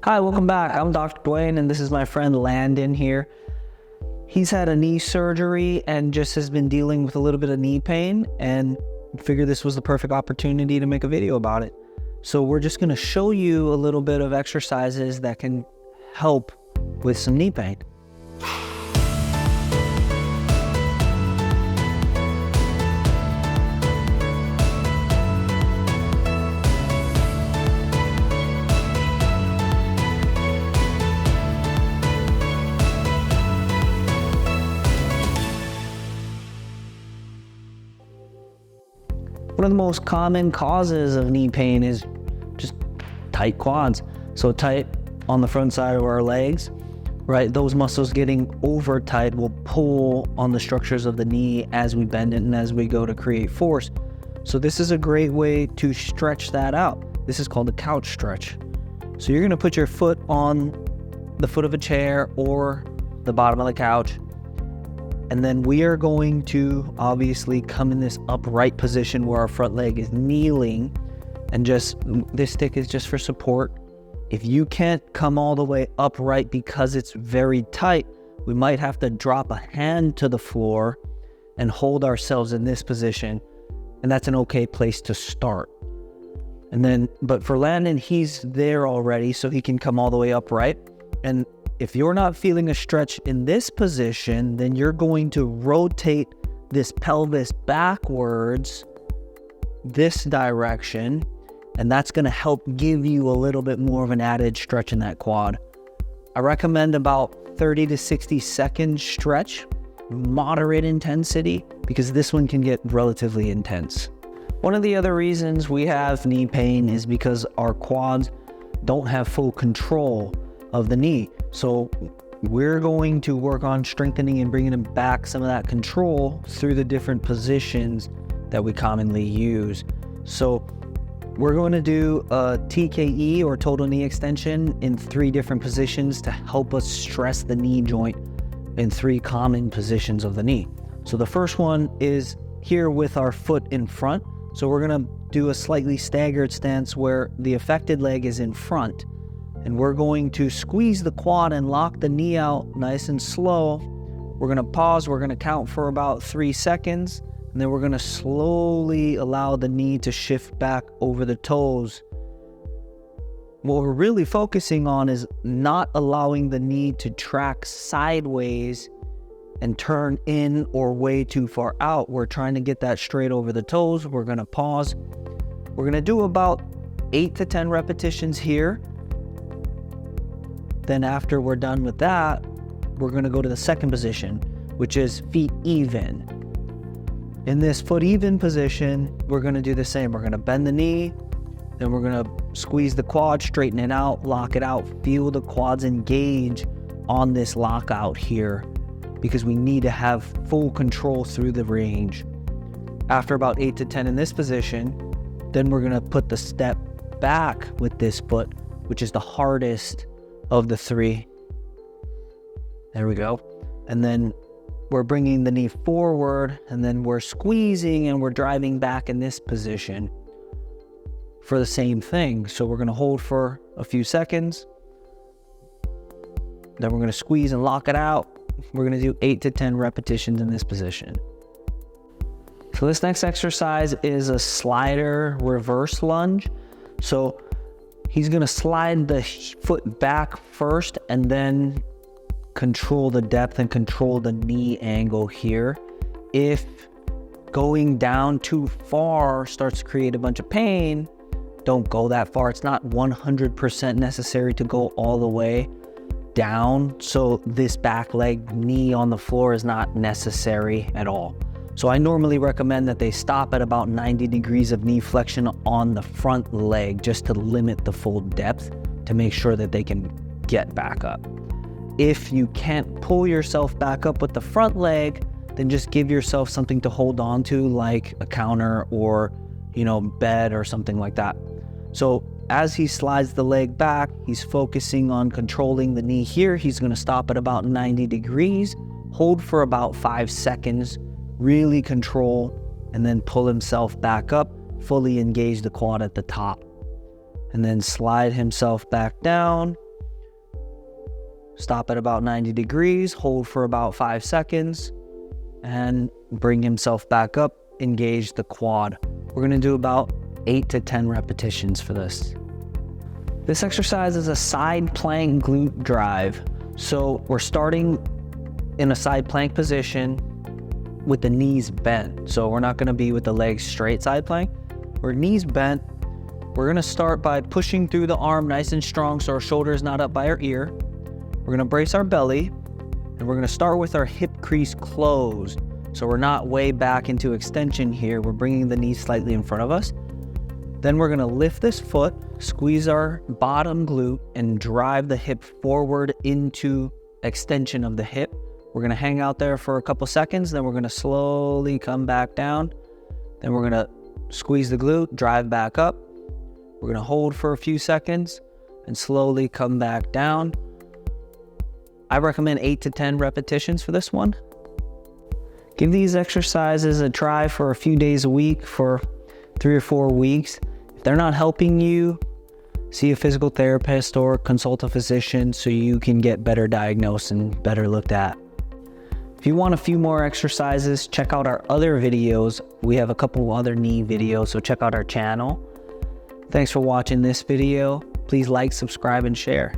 Hi, welcome back. I'm Dr. Duane, and this is my friend Landon here. He's had a knee surgery and just has been dealing with a little bit of knee pain, and figured this was the perfect opportunity to make a video about it. So we're just going to show you a little bit of exercises that can help with some knee pain. One of the most common causes of knee pain is just tight quads. So tight on the front side of our legs, right? Those muscles getting over tight will pull on the structures of the knee as we bend it and as we go to create force. So this is a great way to stretch that out. This is called a couch stretch. So you're gonna put your foot on the foot of a chair or the bottom of the couch. And then we are going to obviously come in this upright position where our front leg is kneeling, and just this stick is just for support. If you can't come all the way upright because it's very tight, we might have to drop a hand to the floor and hold ourselves in this position. And that's an okay place to start. And then, but for Landon, he's there already, so he can come all the way upright. And if you're not feeling a stretch in this position, then you're going to rotate this pelvis backwards, this direction, and that's going to help give you a little bit more of an added stretch in that quad. I recommend about 30 to 60 second stretch, moderate intensity, because this one can get relatively intense. One of the other reasons we have knee pain is because our quads don't have full control of the knee. So we're going to work on strengthening and bringing back some of that control through the different positions that we commonly use. So we're going to do a TKE, or total knee extension, in 3 different positions to help us stress the knee joint in 3 common positions of the knee. So the first one is here with our foot in front. So we're going to do a slightly staggered stance where the affected leg is in front. And we're going to squeeze the quad and lock the knee out nice and slow. We're going to pause. We're going to count for about 3 seconds. And then we're going to slowly allow the knee to shift back over the toes. What we're really focusing on is not allowing the knee to track sideways and turn in or way too far out. We're trying to get that straight over the toes. We're going to pause. We're going to do about 8 to 10 repetitions here. Then after we're done with that, we're going to go to the second position, which is feet even. In this foot even position, we're going to do the same. We're going to bend the knee, then we're going to squeeze the quad, straighten it out, lock it out, feel the quads engage on this lockout here, because we need to have full control through the range. After about 8 to 10 in this position, then we're going to put the step back with this foot, which is the hardest of the 3. There we go. And then we're bringing the knee forward, and then we're squeezing and we're driving back in this position for the same thing. So we're going to hold for a few seconds. Then we're going to squeeze and lock it out. We're going to do 8 to 10 repetitions in this position. So this next exercise is a slider reverse lunge. So he's going to slide the foot back first and then control the depth and control the knee angle here. If going down too far starts to create a bunch of pain, don't go that far. It's not 100% necessary to go all the way down. So this back leg knee on the floor is not necessary at all. So I normally recommend that they stop at about 90 degrees of knee flexion on the front leg, just to limit the full depth, to make sure that they can get back up. If you can't pull yourself back up with the front leg, then just give yourself something to hold on to, like a counter or, bed or something like that. So as he slides the leg back, he's focusing on controlling the knee here. He's going to stop at about 90 degrees, hold for about 5 seconds, really control, and then pull himself back up, fully engage the quad at the top, and then slide himself back down, stop at about 90 degrees, hold for about 5 seconds, and bring himself back up, engage the quad. We're gonna do about 8 to 10 repetitions for this. This exercise is a side plank glute drive. So we're starting in a side plank position with the knees bent. So we're not gonna be with the legs straight side plank. We're knees bent. We're gonna start by pushing through the arm nice and strong so our shoulder is not up by our ear. We're gonna brace our belly, and we're gonna start with our hip crease closed. So we're not way back into extension here. We're bringing the knees slightly in front of us. Then we're gonna lift this foot, squeeze our bottom glute, and drive the hip forward into extension of the hip. We're gonna hang out there for a couple seconds, then we're gonna slowly come back down. Then we're gonna squeeze the glute, drive back up. We're gonna hold for a few seconds and slowly come back down. I recommend 8 to 10 repetitions for this one. Give these exercises a try for a few days a week for 3 or 4 weeks. If they're not helping you, see a physical therapist or consult a physician so you can get better diagnosed and better looked at. If you want a few more exercises, check out our other videos. We have a couple other knee videos, so check out our channel. Thanks for watching this video. Please like, subscribe, and share.